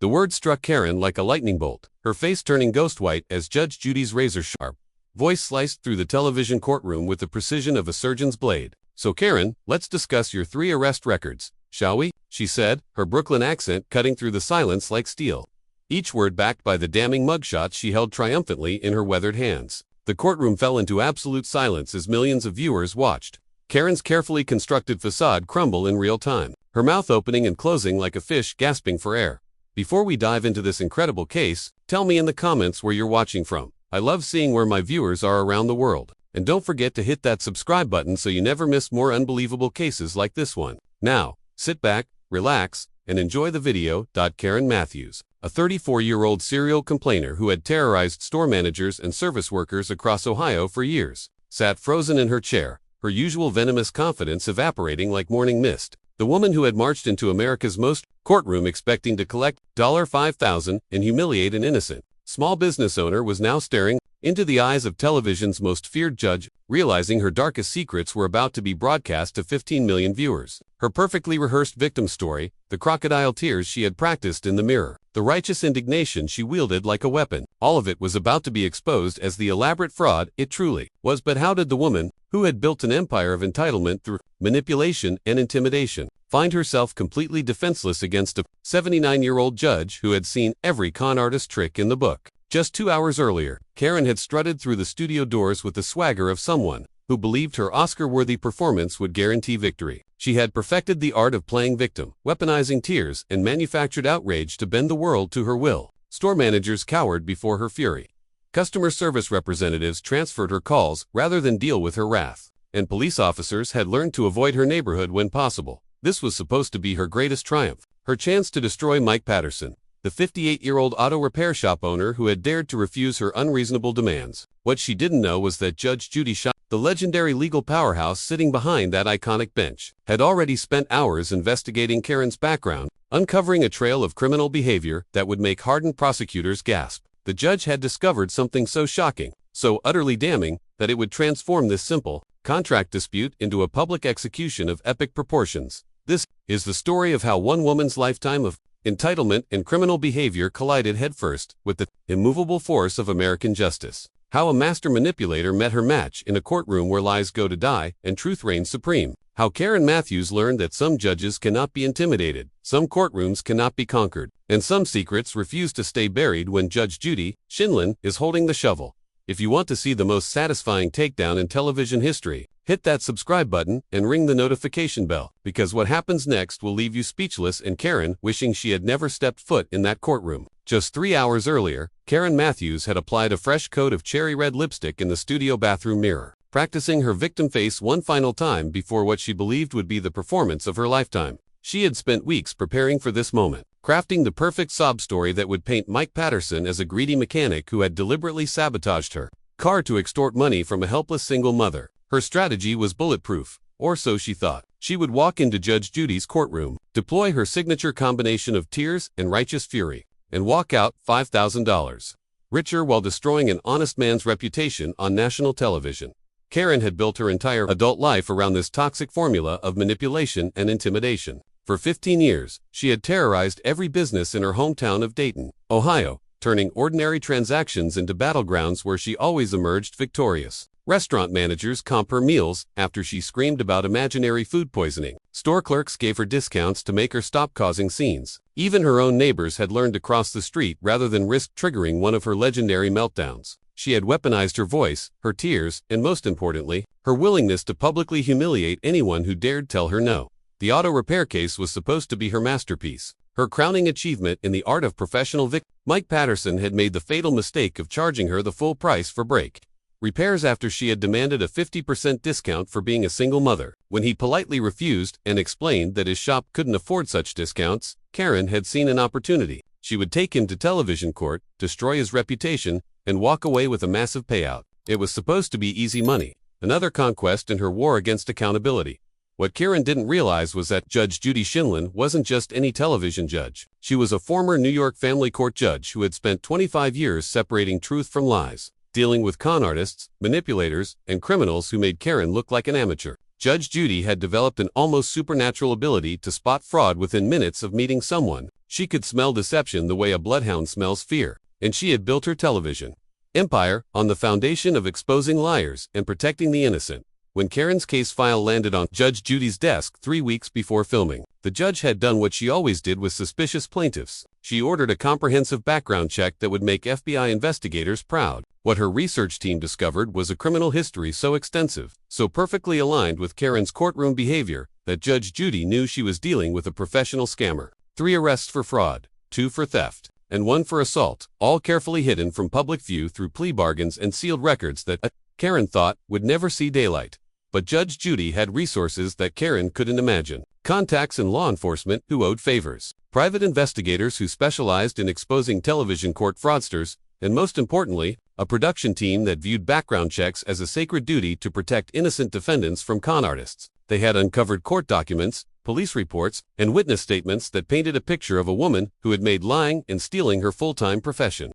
The word struck Karen like a lightning bolt, her face turning ghost white as Judge Judy's razor-sharp voice sliced through the television courtroom with the precision of a surgeon's blade. "So Karen, let's discuss your 3 arrest records, shall we?" she said, her Brooklyn accent cutting through the silence like steel. Each word backed by the damning mugshot she held triumphantly in her weathered hands. The courtroom fell into absolute silence as millions of viewers watched Karen's carefully constructed facade crumble in real time, her mouth opening and closing like a fish gasping for air. Before we dive into this incredible case, tell me in the comments where you're watching from. I love seeing where my viewers are around the world. And don't forget to hit that subscribe button so you never miss more unbelievable cases like this one. Now, sit back, relax, and enjoy the video. Karen Matthews, a 34-year-old serial complainer who had terrorized store managers and service workers across Ohio for years, sat frozen in her chair, her usual venomous confidence evaporating like morning mist. The woman who had marched into America's most courtroom expecting to collect $5,000 and humiliate an innocent small business owner was now staring into the eyes of television's most feared judge, realizing her darkest secrets were about to be broadcast to 15 million viewers. Her perfectly rehearsed victim story, the crocodile tears she had practiced in the mirror, the righteous indignation she wielded like a weapon, all of it was about to be exposed as the elaborate fraud it truly was. But how did the woman, who had built an empire of entitlement through manipulation and intimidation, find herself completely defenseless against a 79-year-old judge who had seen every con artist trick in the book? Just 2 hours earlier, Karen had strutted through the studio doors with the swagger of someone who believed her Oscar-worthy performance would guarantee victory. She had perfected the art of playing victim, weaponizing tears, and manufactured outrage to bend the world to her will. Store managers cowered before her fury. Customer service representatives transferred her calls rather than deal with her wrath. And police officers had learned to avoid her neighborhood when possible. This was supposed to be her greatest triumph, her chance to destroy Mike Patterson, the 58-year-old auto repair shop owner who had dared to refuse her unreasonable demands. What she didn't know was that Judge Judy Files, the legendary legal powerhouse sitting behind that iconic bench, had already spent hours investigating Karen's background, uncovering a trail of criminal behavior that would make hardened prosecutors gasp. The judge had discovered something so shocking, so utterly damning, that it would transform this simple contract dispute into a public execution of epic proportions. This is the story of how one woman's lifetime of entitlement and criminal behavior collided headfirst with the immovable force of American justice. How a master manipulator met her match in a courtroom where lies go to die and truth reigns supreme. How Karen Matthews learned that some judges cannot be intimidated, some courtrooms cannot be conquered, and some secrets refuse to stay buried when Judge Judy Files is holding the shovel. If you want to see the most satisfying takedown in television history, hit that subscribe button and ring the notification bell, because what happens next will leave you speechless and Karen wishing she had never stepped foot in that courtroom. Just 3 hours earlier, Karen Matthews had applied a fresh coat of cherry red lipstick in the studio bathroom mirror, practicing her victim face one final time before what she believed would be the performance of her lifetime. She had spent weeks preparing for this moment, crafting the perfect sob story that would paint Mike Patterson as a greedy mechanic who had deliberately sabotaged her car to extort money from a helpless single mother. Her strategy was bulletproof, or so she thought. She would walk into Judge Judy's courtroom, deploy her signature combination of tears and righteous fury, and walk out $5,000 richer while destroying an honest man's reputation on national television. Karen had built her entire adult life around this toxic formula of manipulation and intimidation. For 15 years, she had terrorized every business in her hometown of Dayton, Ohio, turning ordinary transactions into battlegrounds where she always emerged victorious. Restaurant managers comped her meals after she screamed about imaginary food poisoning. Store clerks gave her discounts to make her stop causing scenes. Even her own neighbors had learned to cross the street rather than risk triggering one of her legendary meltdowns. She had weaponized her voice, her tears, and most importantly, her willingness to publicly humiliate anyone who dared tell her no. The auto repair case was supposed to be her masterpiece, her crowning achievement in the art of professional victim. Mike Patterson had made the fatal mistake of charging her the full price for brake repairs after she had demanded a 50% discount for being a single mother. When he politely refused and explained that his shop couldn't afford such discounts, Karen had seen an opportunity. She would take him to television court, destroy his reputation, and walk away with a massive payout. It was supposed to be easy money, another conquest in her war against accountability. What Karen didn't realize was that Judge Judy Files wasn't just any television judge. She was a former New York family court judge who had spent 25 years separating truth from lies, dealing with con artists, manipulators, and criminals who made Karen look like an amateur. Judge Judy had developed an almost supernatural ability to spot fraud within minutes of meeting someone. She could smell deception the way a bloodhound smells fear, and she had built her television empire on the foundation of exposing liars and protecting the innocent. When Karen's case file landed on Judge Judy's desk 3 weeks before filming, the judge had done what she always did with suspicious plaintiffs. She ordered a comprehensive background check that would make FBI investigators proud. What her research team discovered was a criminal history so extensive, so perfectly aligned with Karen's courtroom behavior, that Judge Judy knew she was dealing with a professional scammer. 3 arrests for fraud, 2 for theft, and 1 for assault, all carefully hidden from public view through plea bargains and sealed records that Karen thought would never see daylight. But Judge Judy had resources that Karen couldn't imagine. Contacts in law enforcement who owed favors, private investigators who specialized in exposing television court fraudsters, and most importantly, a production team that viewed background checks as a sacred duty to protect innocent defendants from con artists. They had uncovered court documents, police reports, and witness statements that painted a picture of a woman who had made lying and stealing her full-time profession.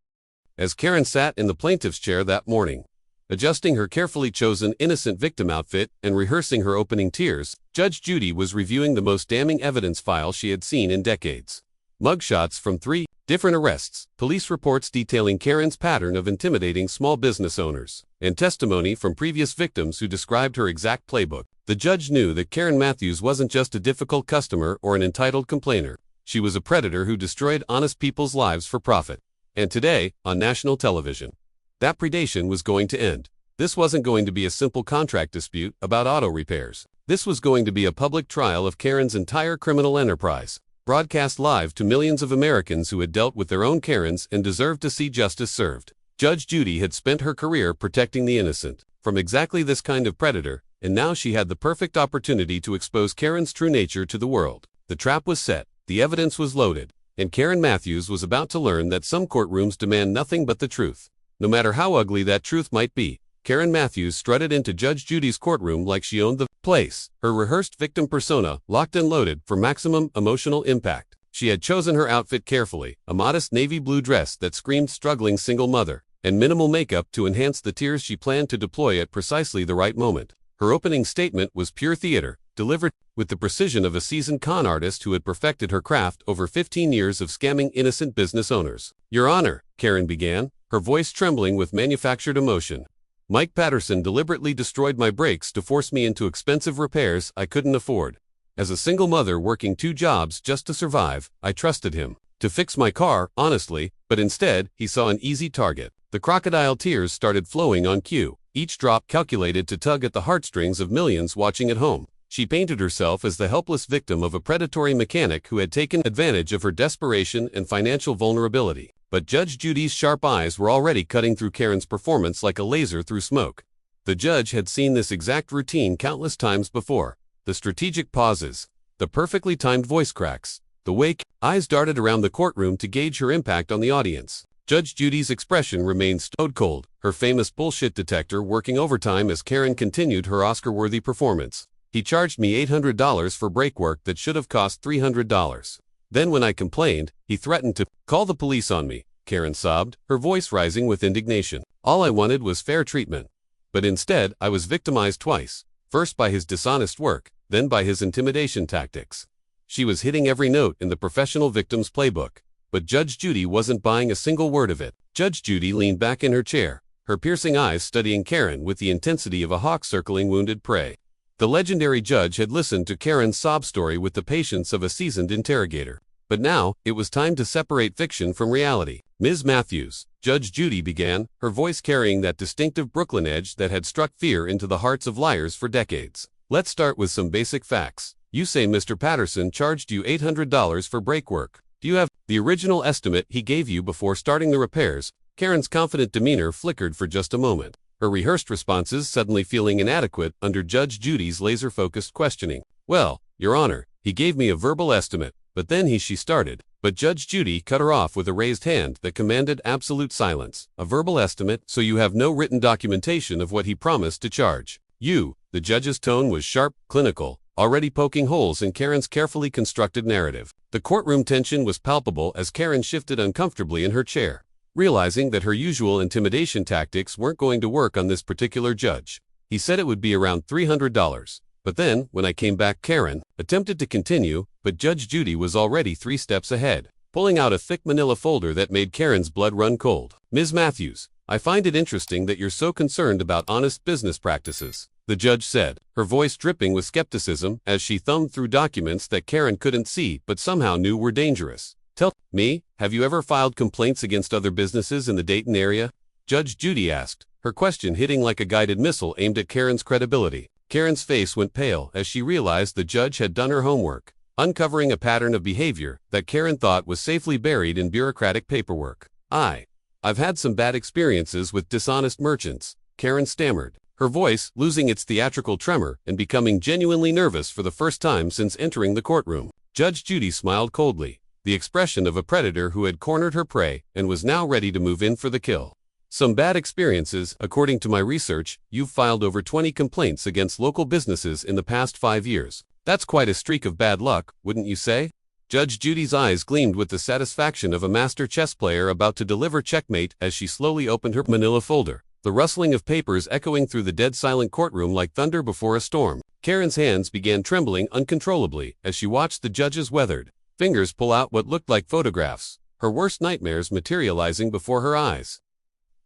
As Karen sat in the plaintiff's chair that morning, adjusting her carefully chosen innocent victim outfit and rehearsing her opening tears, Judge Judy was reviewing the most damning evidence file she had seen in decades. Mugshots from 3 different arrests, police reports detailing Karen's pattern of intimidating small business owners, and testimony from previous victims who described her exact playbook. The judge knew that Karen Matthews wasn't just a difficult customer or an entitled complainer. She was a predator who destroyed honest people's lives for profit. And today, on national television, that predation was going to end. This wasn't going to be a simple contract dispute about auto repairs. This was going to be a public trial of Karen's entire criminal enterprise, broadcast live to millions of Americans who had dealt with their own Karens and deserved to see justice served. Judge Judy had spent her career protecting the innocent from exactly this kind of predator, and now she had the perfect opportunity to expose Karen's true nature to the world. The trap was set, the evidence was loaded, and Karen Matthews was about to learn that some courtrooms demand nothing but the truth. No matter how ugly that truth might be, Karen Matthews strutted into Judge Judy's courtroom like she owned the place, her rehearsed victim persona locked and loaded for maximum emotional impact. She had chosen her outfit carefully, a modest navy blue dress that screamed struggling single mother, and minimal makeup to enhance the tears she planned to deploy at precisely the right moment. Her opening statement was pure theater, delivered with the precision of a seasoned con artist who had perfected her craft over 15 years of scamming innocent business owners. "Your Honor," Karen began, her voice trembling with manufactured emotion. "Mike Patterson deliberately destroyed my brakes to force me into expensive repairs I couldn't afford. As a single mother working 2 jobs just to survive, I trusted him to fix my car, honestly, but instead, he saw an easy target." The crocodile tears started flowing on cue, each drop calculated to tug at the heartstrings of millions watching at home. She painted herself as the helpless victim of a predatory mechanic who had taken advantage of her desperation and financial vulnerability. But Judge Judy's sharp eyes were already cutting through Karen's performance like a laser through smoke. The judge had seen this exact routine countless times before. The strategic pauses, the perfectly timed voice cracks, the way eyes darted around the courtroom to gauge her impact on the audience. Judge Judy's expression remained stone cold, her famous bullshit detector working overtime as Karen continued her Oscar-worthy performance. "He charged me $800 for brake work that should have cost $300. Then when I complained, he threatened to call the police on me," Karen sobbed, her voice rising with indignation. "All I wanted was fair treatment. But instead, I was victimized twice, first by his dishonest work, then by his intimidation tactics." She was hitting every note in the professional victim's playbook. But Judge Judy wasn't buying a single word of it. Judge Judy leaned back in her chair, her piercing eyes studying Karen with the intensity of a hawk circling wounded prey. The legendary judge had listened to Karen's sob story with the patience of a seasoned interrogator. But now, it was time to separate fiction from reality. "Ms. Matthews," Judge Judy began, her voice carrying that distinctive Brooklyn edge that had struck fear into the hearts of liars for decades. "Let's start with some basic facts. You say Mr. Patterson charged you $800 for brake work. Do you have the original estimate he gave you before starting the repairs?" Karen's confident demeanor flickered for just a moment, her rehearsed responses suddenly feeling inadequate under Judge Judy's laser-focused questioning. "Well, Your Honor, he gave me a verbal estimate, but then she started." But Judge Judy cut her off with a raised hand that commanded absolute silence. "A verbal estimate, so you have no written documentation of what he promised to charge you." The judge's tone was sharp, clinical, already poking holes in Karen's carefully constructed narrative. The courtroom tension was palpable as Karen shifted uncomfortably in her chair, realizing that her usual intimidation tactics weren't going to work on this particular judge. "He said it would be around $300. But then, when I came back," Karen attempted to continue, but Judge Judy was already 3 steps ahead. pulling out a thick manila folder that made Karen's blood run cold. "Ms. Matthews, I find it interesting that you're so concerned about honest business practices," the judge said, her voice dripping with skepticism as she thumbed through documents that Karen couldn't see but somehow knew were dangerous. "Tell me, have you ever filed complaints against other businesses in the Dayton area?" Judge Judy asked, her question hitting like a guided missile aimed at Karen's credibility. Karen's face went pale as she realized the judge had done her homework, uncovering a pattern of behavior that Karen thought was safely buried in bureaucratic paperwork. I've had some bad experiences with dishonest merchants," Karen stammered, her voice losing its theatrical tremor and becoming genuinely nervous for the first time since entering the courtroom. Judge Judy smiled coldly, the expression of a predator who had cornered her prey and was now ready to move in for the kill. "Some bad experiences. According to my research, you've filed over 20 complaints against local businesses in the past 5 years. That's quite a streak of bad luck, wouldn't you say?" Judge Judy's eyes gleamed with the satisfaction of a master chess player about to deliver checkmate as she slowly opened her manila folder, the rustling of papers echoing through the dead-silent courtroom like thunder before a storm. Karen's hands began trembling uncontrollably as she watched the judge's weathered fingers pull out what looked like photographs, her worst nightmares materializing before her eyes.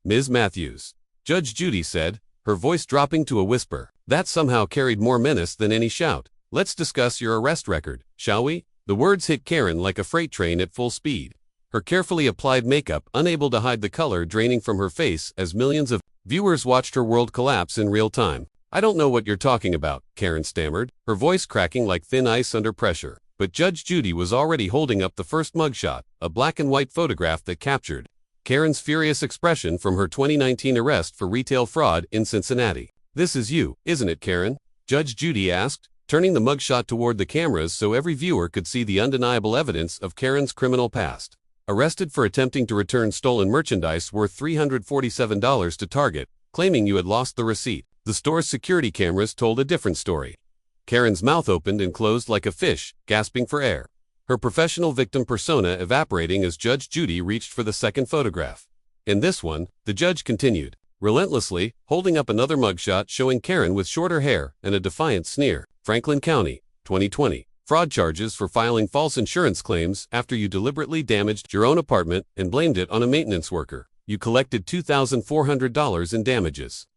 "Ms. Matthews," Judge Judy said, her voice dropping to a whisper that somehow carried more menace than any shout, "let's discuss your arrest record, shall we?" The words hit Karen like a freight train at full speed, her carefully applied makeup unable to hide the color draining from her face as millions of viewers watched her world collapse in real time. "I don't know what you're talking about," Karen stammered, her voice cracking like thin ice under pressure. But Judge Judy was already holding up the first mugshot, a black and white photograph that captured Karen's furious expression from her 2019 arrest for retail fraud in Cincinnati. "This is you, isn't it, Karen?" Judge Judy asked, turning the mugshot toward the cameras so every viewer could see the undeniable evidence of Karen's criminal past. "Arrested for attempting to return stolen merchandise worth $347 to Target, claiming you had lost the receipt." The store's security cameras told a different story. Karen's mouth opened and closed like a fish, gasping for air, her professional victim persona evaporating as Judge Judy reached for the second photograph. "In this one," the judge continued, relentlessly, holding up another mugshot showing Karen with shorter hair and a defiant sneer. "Franklin County, 2020. Fraud charges for filing false insurance claims after you deliberately damaged your own apartment and blamed it on a maintenance worker. You collected $2,400 in damages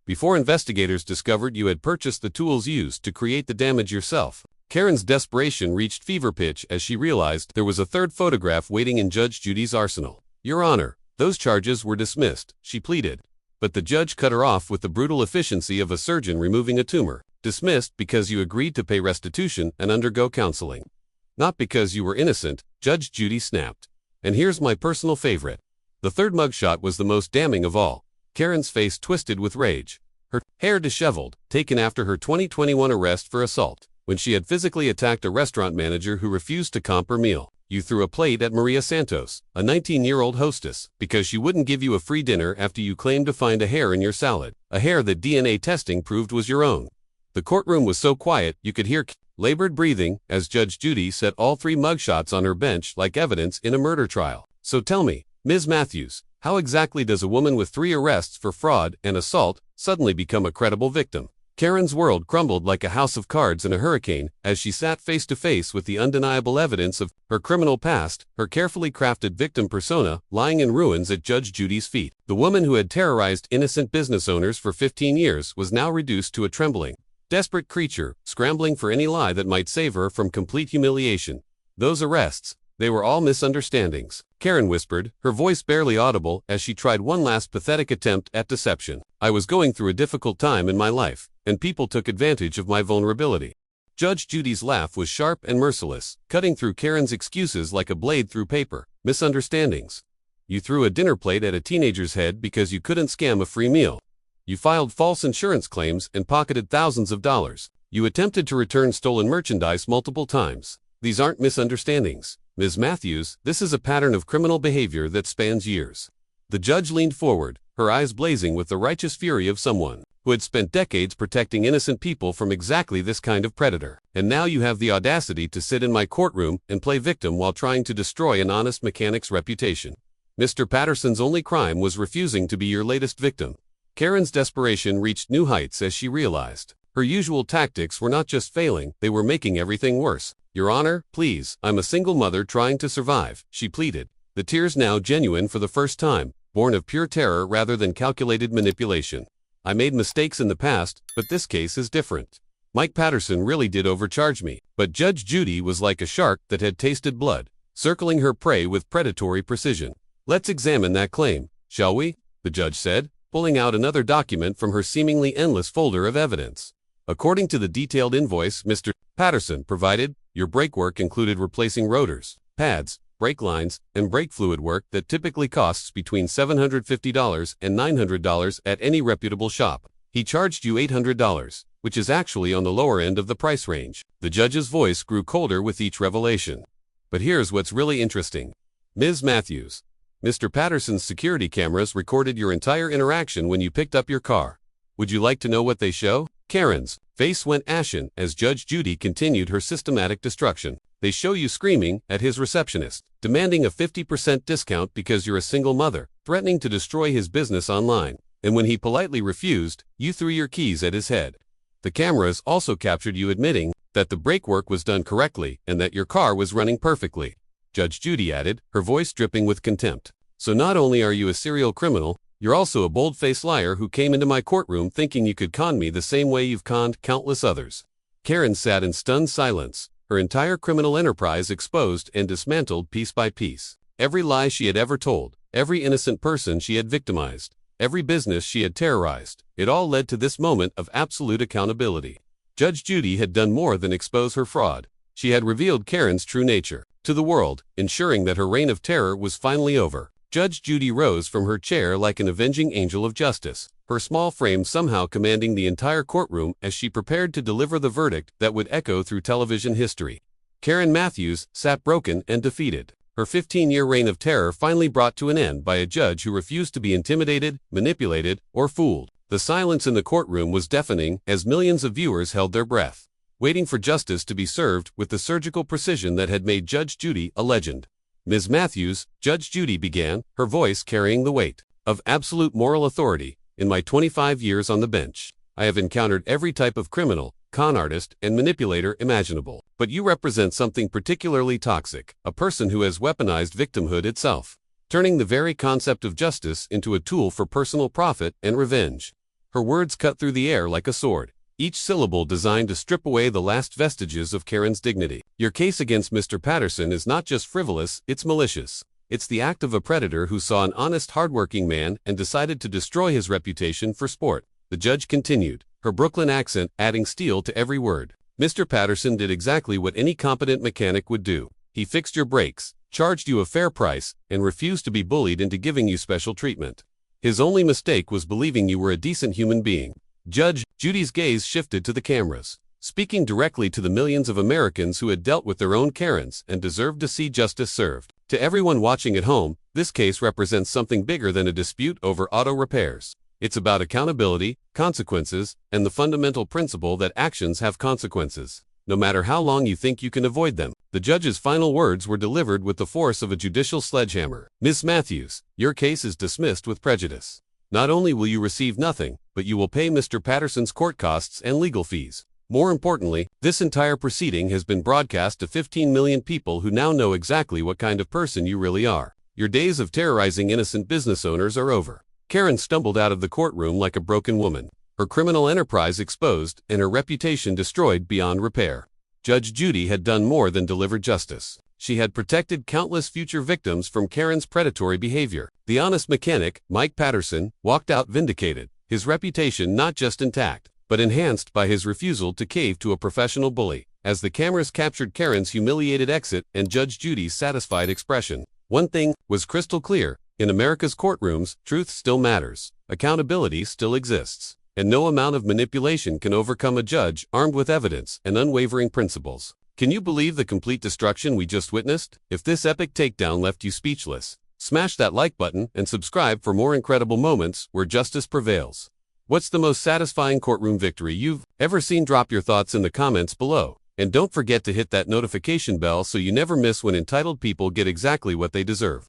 before investigators discovered you had purchased the tools used to create the damage yourself." Karen's desperation reached fever pitch as she realized there was a third photograph waiting in Judge Judy's arsenal. "Your Honor, those charges were dismissed," she pleaded. But the judge cut her off with the brutal efficiency of a surgeon removing a tumor. "Dismissed because you agreed to pay restitution and undergo counseling. Not because you were innocent," Judge Judy snapped. "And here's my personal favorite." The third mugshot was the most damning of all. Karen's face twisted with rage, her hair disheveled, taken after her 2021 arrest for assault, when she had physically attacked a restaurant manager who refused to comp her meal. "You threw a plate at Maria Santos, a 19-year-old hostess, because she wouldn't give you a free dinner after you claimed to find a hair in your salad, a hair that DNA testing proved was your own." The courtroom was so quiet you could hear labored breathing as Judge Judy set all three mugshots on her bench like evidence in a murder trial. "So tell me, Ms. Matthews, how exactly does a woman with 3 arrests for fraud and assault suddenly become a credible victim?" Karen's world crumbled like a house of cards in a hurricane as she sat face to face with the undeniable evidence of her criminal past, her carefully crafted victim persona lying in ruins at Judge Judy's feet. The woman who had terrorized innocent business owners for 15 years was now reduced to a trembling, desperate creature, scrambling for any lie that might save her from complete humiliation. "Those arrests, they were all misunderstandings," Karen whispered, her voice barely audible as she tried one last pathetic attempt at deception. "I was going through a difficult time in my life, and people took advantage of my vulnerability." Judge Judy's laugh was sharp and merciless, cutting through Karen's excuses like a blade through paper. "Misunderstandings. You threw a dinner plate at a teenager's head because you couldn't scam a free meal. You filed false insurance claims and pocketed thousands of dollars. You attempted to return stolen merchandise multiple times. These aren't misunderstandings, Ms. Matthews, this is a pattern of criminal behavior that spans years." The judge leaned forward, her eyes blazing with the righteous fury of someone who had spent decades protecting innocent people from exactly this kind of predator. "And now you have the audacity to sit in my courtroom and play victim while trying to destroy an honest mechanic's reputation. Mr. Patterson's only crime was refusing to be your latest victim." Karen's desperation reached new heights as she realized her usual tactics were not just failing, they were making everything worse. "Your Honor, please, I'm a single mother trying to survive," she pleaded, the tears now genuine for the first time, born of pure terror rather than calculated manipulation. "I made mistakes in the past, but this case is different. Mike Patterson really did overcharge me." But Judge Judy was like a shark that had tasted blood, circling her prey with predatory precision. "Let's examine that claim, shall we?" the judge said, pulling out another document from her seemingly endless folder of evidence. "According to the detailed invoice Mr. Patterson provided, your brake work included replacing rotors, pads, brake lines, and brake fluid work that typically costs between $750 and $900 at any reputable shop. He charged you $800, which is actually on the lower end of the price range." The judge's voice grew colder with each revelation. "But here's what's really interesting. Ms. Matthews, Mr. Patterson's security cameras recorded your entire interaction when you picked up your car. Would you like to know what they show?" Karen's face went ashen as Judge Judy continued her systematic destruction. "They show you screaming at his receptionist, demanding a 50% discount because you're a single mother, threatening to destroy his business online. And when he politely refused, you threw your keys at his head. The cameras also captured you admitting that the brake work was done correctly and that your car was running perfectly," Judge Judy added, her voice dripping with contempt. "So not only are you a serial criminal, you're also a bold-faced liar who came into my courtroom thinking you could con me the same way you've conned countless others." Karen sat in stunned silence, her entire criminal enterprise exposed and dismantled piece by piece. Every lie she had ever told, every innocent person she had victimized, every business she had terrorized, it all led to this moment of absolute accountability. Judge Judy had done more than expose her fraud. She had revealed Karen's true nature to the world, ensuring that her reign of terror was finally over. Judge Judy rose from her chair like an avenging angel of justice, her small frame somehow commanding the entire courtroom as she prepared to deliver the verdict that would echo through television history. Karen Matthews sat broken and defeated, her 15-year reign of terror finally brought to an end by a judge who refused to be intimidated, manipulated, or fooled. The silence in the courtroom was deafening as millions of viewers held their breath, waiting for justice to be served with the surgical precision that had made Judge Judy a legend. "Ms. Matthews," Judge Judy began, her voice carrying the weight of absolute moral authority, "in my 25 years on the bench, I have encountered every type of criminal, con artist, and manipulator imaginable. But you represent something particularly toxic, a person who has weaponized victimhood itself, turning the very concept of justice into a tool for personal profit and revenge." Her words cut through the air like a sword, each syllable designed to strip away the last vestiges of Karen's dignity. "Your case against Mr. Patterson is not just frivolous, it's malicious. It's the act of a predator who saw an honest, hardworking man and decided to destroy his reputation for sport," the judge continued, her Brooklyn accent adding steel to every word. "Mr. Patterson did exactly what any competent mechanic would do. He fixed your brakes, charged you a fair price, and refused to be bullied into giving you special treatment. His only mistake was believing you were a decent human being." Judge Judy's gaze shifted to the cameras, speaking directly to the millions of Americans who had dealt with their own Karens and deserved to see justice served. To everyone watching at home, this case represents something bigger than a dispute over auto repairs. It's about accountability, consequences, and the fundamental principle that actions have consequences, no matter how long you think you can avoid them. The judge's final words were delivered with the force of a judicial sledgehammer. "Ms. Matthews, your case is dismissed with prejudice. Not only will you receive nothing, but you will pay Mr. Patterson's court costs and legal fees. More importantly, this entire proceeding has been broadcast to 15 million people who now know exactly what kind of person you really are. Your days of terrorizing innocent business owners are over." Karen stumbled out of the courtroom like a broken woman, her criminal enterprise exposed and her reputation destroyed beyond repair. Judge Judy had done more than deliver justice. She had protected countless future victims from Karen's predatory behavior. The honest mechanic, Mike Patterson, walked out vindicated, his reputation not just intact, but enhanced by his refusal to cave to a professional bully. As the cameras captured Karen's humiliated exit and Judge Judy's satisfied expression, one thing was crystal clear: in America's courtrooms, truth still matters, accountability still exists, and no amount of manipulation can overcome a judge armed with evidence and unwavering principles. Can you believe the complete destruction we just witnessed? If this epic takedown left you speechless, smash that like button and subscribe for more incredible moments where justice prevails. What's the most satisfying courtroom victory you've ever seen? Drop your thoughts in the comments below. And don't forget to hit that notification bell so you never miss when entitled people get exactly what they deserve.